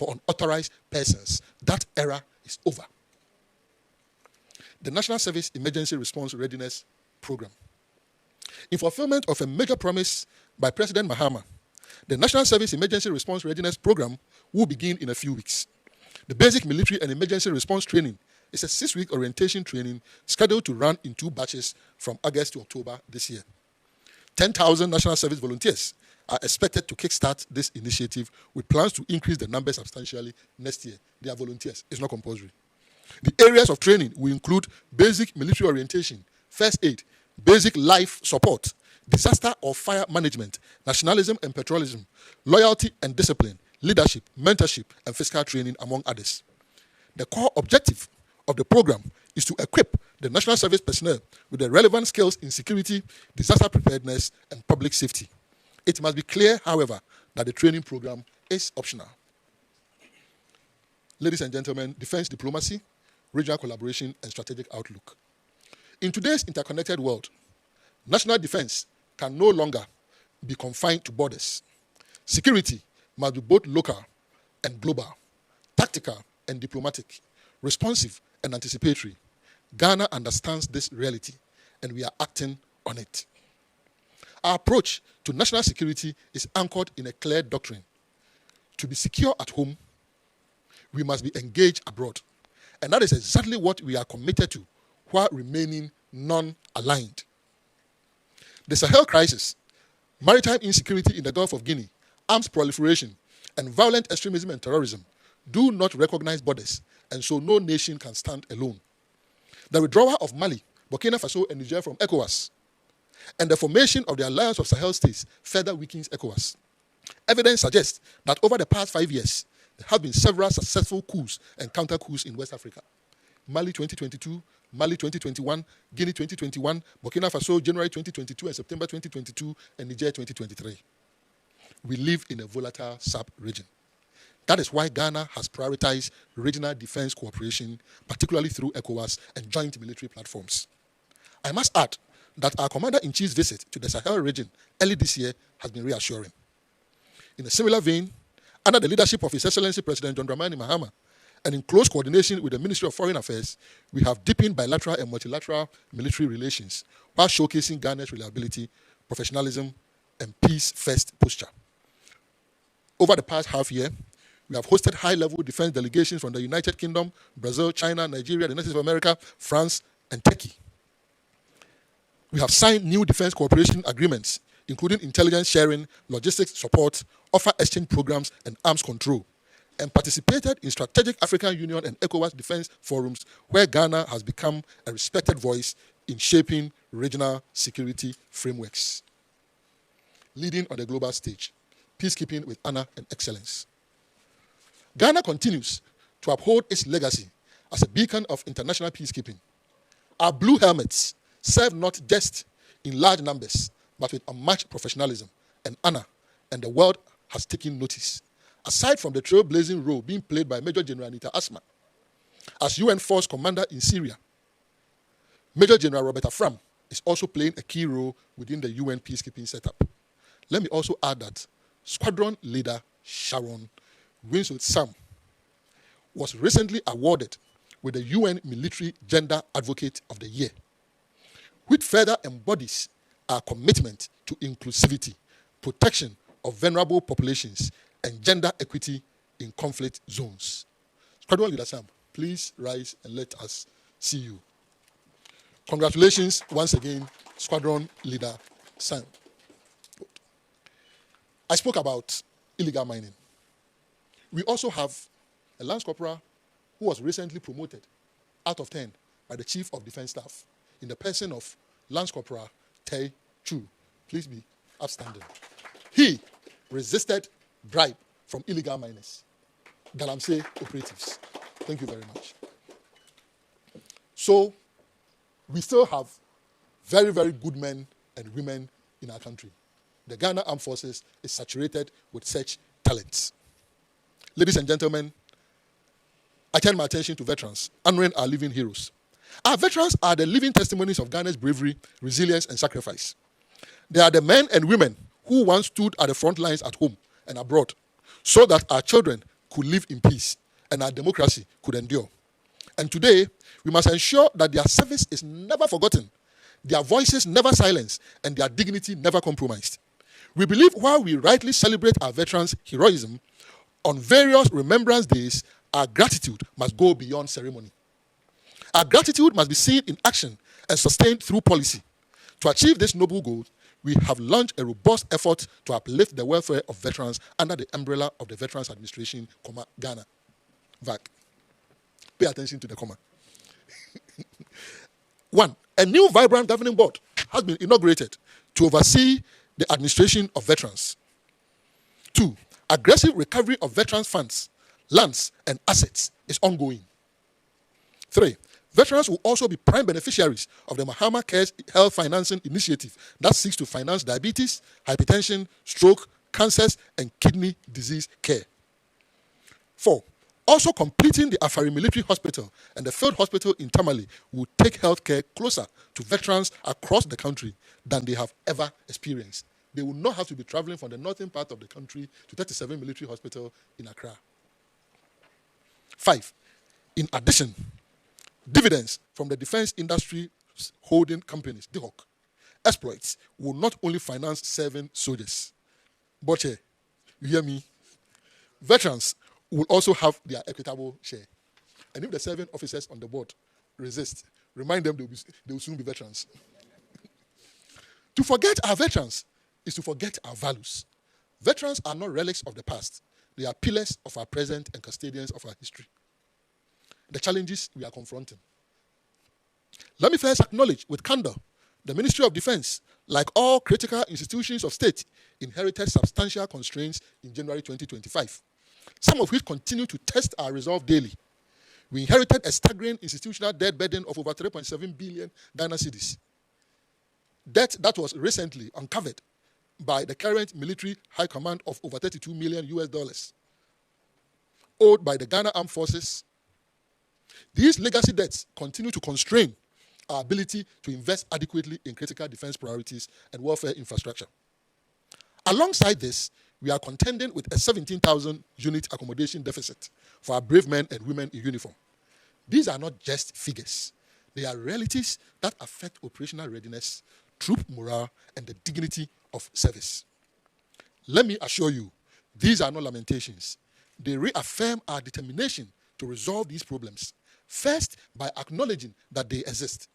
for unauthorized persons. That era is over. The National Service Emergency Response Readiness Program. In fulfillment of a major promise by President Mahama, the National Service Emergency Response Readiness Program will begin in a few weeks. The basic military and emergency response training is a 6-week orientation training scheduled to run in 2 batches from August to October this year. 10,000 National Service volunteers are expected to kickstart this initiative with plans to increase the number substantially next year. They are volunteers. It's not compulsory. The areas of training will include basic military orientation, first aid, basic life support, disaster or fire management, nationalism and patriotism, loyalty and discipline, leadership, mentorship, and physical training, among others. The core objective of the program is to equip the National Service personnel with the relevant skills in security, disaster preparedness, and public safety. It must be clear, however, that the training program is optional. Ladies and gentlemen, defense diplomacy, regional collaboration, and strategic outlook. In today's interconnected world, national defense can no longer be confined to borders. Security must be both local and global, tactical and diplomatic, responsive and anticipatory. Ghana understands this reality, and we are acting on it. Our approach to national security is anchored in a clear doctrine. To be secure at home, we must be engaged abroad. And that is exactly what we are committed to while remaining non-aligned. The Sahel crisis, maritime insecurity in the Gulf of Guinea, arms proliferation, and violent extremism and terrorism do not recognize borders, and so no nation can stand alone. The withdrawal of Mali, Burkina Faso, and Niger from ECOWAS, and the formation of the Alliance of Sahel States further weakens ECOWAS. Evidence suggests that over the past 5 years, there have been several successful coups and counter-coups in West Africa. Mali 2022, Mali 2021, Guinea 2021, Burkina Faso January 2022 and September 2022, and Niger 2023. We live in a volatile sub-region. That is why Ghana has prioritized regional defense cooperation, particularly through ECOWAS and joint military platforms. I must add that our Commander-in-Chief's visit to the Sahel region early this year has been reassuring. In a similar vein, under the leadership of His Excellency President John Dramani Mahama, and in close coordination with the Ministry of Foreign Affairs, we have deepened bilateral and multilateral military relations while showcasing Ghana's reliability, professionalism, and peace-first posture. Over the past half year, we have hosted high-level defense delegations from the United Kingdom, Brazil, China, Nigeria, the United States of America, France, and Turkey. We have signed new defense cooperation agreements, including intelligence sharing, logistics support, offer exchange programs, and arms control, and participated in strategic African Union and ECOWAS defense forums where Ghana has become a respected voice in shaping regional security frameworks. Leading on the global stage, peacekeeping with honor and excellence. Ghana continues to uphold its legacy as a beacon of international peacekeeping. Our blue helmets serve not just in large numbers, but with unmatched professionalism and honor, and the world has taken notice. Aside from the trailblazing role being played by Major General Anita Asma as UN Force Commander in Syria, Major General Robert Afram is also playing a key role within the UN peacekeeping setup. Let me also add that Squadron Leader Sharon Winslow Sam was recently awarded with the UN Military Gender Advocate of the Year, which further embodies our commitment to inclusivity, protection of vulnerable populations, and gender equity in conflict zones. Squadron Leader Sam, please rise and let us see you. Congratulations once again, Squadron Leader Sam. I spoke about illegal mining. We also have a Lance Corporal who was recently promoted out of 10 by the Chief of Defense Staff in the person of Lance Corporal Tay Chu. Please be upstanding. He resisted bribe from illegal miners, Galamsey operatives. Thank you very much. So, we still have very, very good men and women in our country. The Ghana Armed Forces is saturated with such talents. Ladies and gentlemen, I turn my attention to veterans, honoring our living heroes. Our veterans are the living testimonies of Ghana's bravery, resilience, and sacrifice. They are the men and women who once stood at the front lines at home and abroad, so that our children could live in peace and our democracy could endure. And today, we must ensure that their service is never forgotten, their voices never silenced, and their dignity never compromised. We believe while we rightly celebrate our veterans' heroism, on various remembrance days, our gratitude must go beyond ceremony. Our gratitude must be seen in action and sustained through policy. To achieve this noble goal, we have launched a robust effort to uplift the welfare of veterans under the umbrella of the Veterans Administration, Ghana, VAC. Pay attention to the comma. 1. A new vibrant governing board has been inaugurated to oversee the administration of veterans. 2. Aggressive recovery of veterans' funds, lands, and assets is ongoing. 3. Veterans will also be prime beneficiaries of the Mahama Cares Health Financing Initiative that seeks to finance diabetes, hypertension, stroke, cancers, and kidney disease care. 4. Also completing the Afari Military Hospital and the Field Hospital in Tamale will take healthcare closer to veterans across the country than they have ever experienced. They will not have to be traveling from the northern part of the country to 37 Military Hospital in Accra. 5. In addition, dividends from the defense industry holding companies, DHOC, exploits will not only finance serving soldiers, but you hear me? Veterans will also have their equitable share. And if the serving officers on the board resist, remind them they will soon be veterans. To forget our veterans is to forget our values. Veterans are not relics of the past. They are pillars of our present and custodians of our history. The challenges we are confronting. Let me first acknowledge with candor the Ministry of Defense, like all critical institutions of state, inherited substantial constraints in January 2025, some of which continue to test our resolve daily. We inherited a staggering institutional debt burden of over 3.7 billion Ghana cedis. Debt that was recently uncovered by the current military high command of over 32 million US dollars, owed by the Ghana Armed Forces. These legacy debts continue to constrain our ability to invest adequately in critical defense priorities and welfare infrastructure. Alongside this, we are contending with a 17,000 unit accommodation deficit for our brave men and women in uniform. These are not just figures. They are realities that affect operational readiness, troop morale, and the dignity of service. Let me assure you, these are not lamentations. They reaffirm our determination to resolve these problems, first by acknowledging that they exist,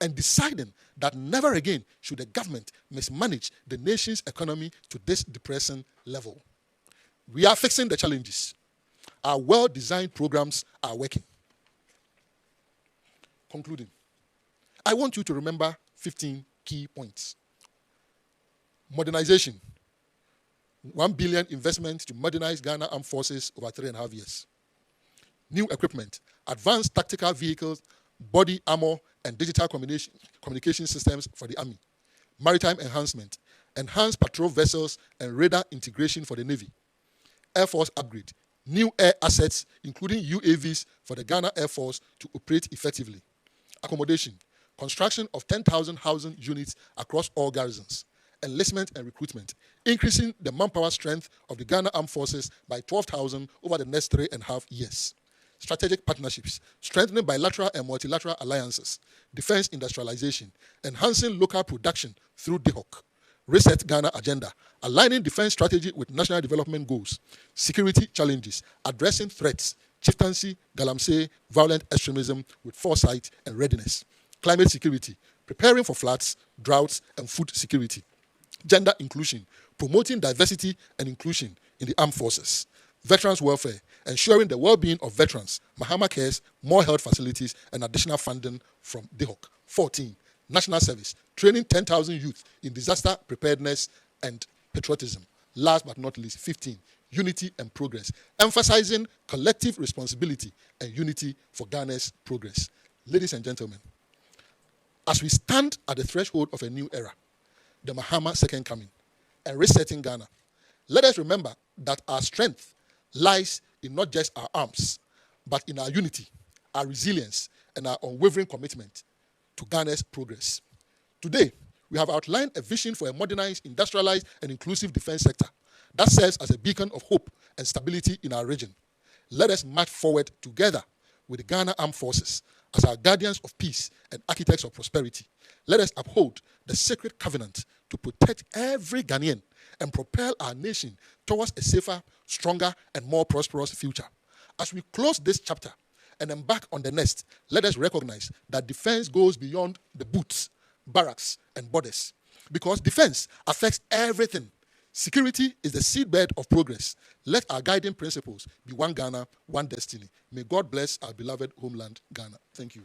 and deciding that never again should the government mismanage the nation's economy to this depressing level. We are fixing the challenges. Our well-designed programs are working. Concluding, I want you to remember 15 key points. Modernization. 1 billion investment to modernize Ghana Armed Forces over 3.5 years. New equipment, advanced tactical vehicles, body armor, and digital communication systems for the Army. Maritime enhancement, enhanced patrol vessels and radar integration for the Navy. Air Force upgrade, new air assets, including UAVs for the Ghana Air Force to operate effectively. Accommodation, construction of 10,000 housing units across all garrisons. Enlistment and recruitment, increasing the manpower strength of the Ghana Armed Forces by 12,000 over the next 3.5 years. Strategic partnerships, strengthening bilateral and multilateral alliances, defense industrialization, enhancing local production through DHOC, Reset Ghana agenda, aligning defense strategy with national development goals, security challenges, addressing threats, chieftaincy, galamsey, violent extremism with foresight and readiness, climate security, preparing for floods, droughts, and food security, gender inclusion, promoting diversity and inclusion in the armed forces, veterans welfare, ensuring the well-being of veterans, Mahama Cares, more health facilities, and additional funding from DHOC. 14, national service, training 10,000 youth in disaster preparedness and patriotism. Last but not least, 15, unity and progress, emphasizing collective responsibility and unity for Ghana's progress. Ladies and gentlemen, as we stand at the threshold of a new era, the Mahama second coming, and resetting Ghana, let us remember that our strength lies in not just our arms, but in our unity, our resilience, and our unwavering commitment to Ghana's progress. Today, we have outlined a vision for a modernized, industrialized, and inclusive defense sector that serves as a beacon of hope and stability in our region. Let us march forward together with the Ghana Armed Forces as our guardians of peace and architects of prosperity. Let us uphold the sacred covenant to protect every Ghanaian and propel our nation towards a safer, stronger, and more prosperous future. As we close this chapter and embark on the next, let us recognize that defense goes beyond the boots, barracks, and borders, because defense affects everything. Security is the seedbed of progress. Let our guiding principles be one Ghana, one destiny. May God bless our beloved homeland, Ghana. Thank you.